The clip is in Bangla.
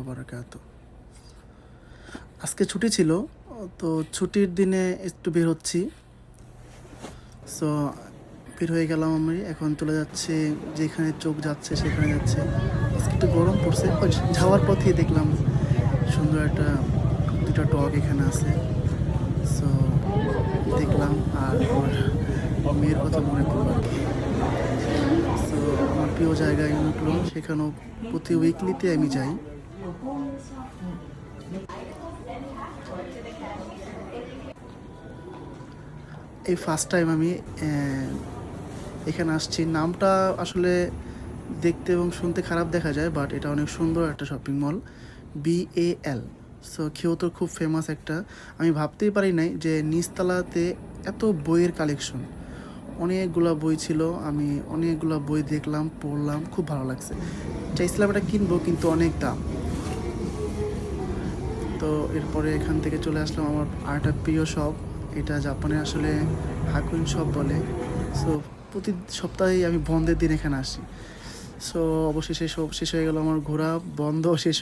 বারাকাতু। আজকে ছুটি ছিল, তো ছুটির দিনে একটু বের হচ্ছি। সো বের হয়ে গেলাম আমি, এখন চলে যাচ্ছি যেখানে চোখ যাচ্ছে সেখানে যাচ্ছে। আজকে একটু গরম পড়ছে, ওই যাওয়ার পথেই দেখলাম সুন্দর একটা দুটা টক এখানে আছে। সো দেখলাম আর আমার মেয়ের কথা মনে পড়লো আর কি। সো আমার প্রিয় জায়গা ইউনিক্লো, সেখানেও প্রতি উইকলিতে আমি যাই। এই ফার্স্ট টাইম আমি এখানে আসছি। নামটা আসলে দেখতে এবং শুনতে খারাপ দেখা যায়, বাট এটা অনেক সুন্দর একটা শপিং মল, BAL। সো কেউ তো খুব ফেমাস একটা, আমি ভাবতেই পারি নাই যে নিচতলাতে এত বইয়ের কালেকশন। অনেকগুলা বই ছিল, আমি অনেকগুলা বই দেখলাম, পড়লাম, খুব ভালো লাগছে। চাইছিলাম এটা কিনবো, কিন্তু অনেক দাম। তো এরপরে এখান থেকে চলে আসলাম আমার আরেকটা প্রিয় শপ, এটা জাপানে আসলে হাকুইন শপ বলে। সো প্রতি সপ্তাহেই আমি বন্ধের দিন এখানে আসি। সো অবশেষে সব শেষ হয়ে গেল, আমার ঘোরা বন্ধ শেষ।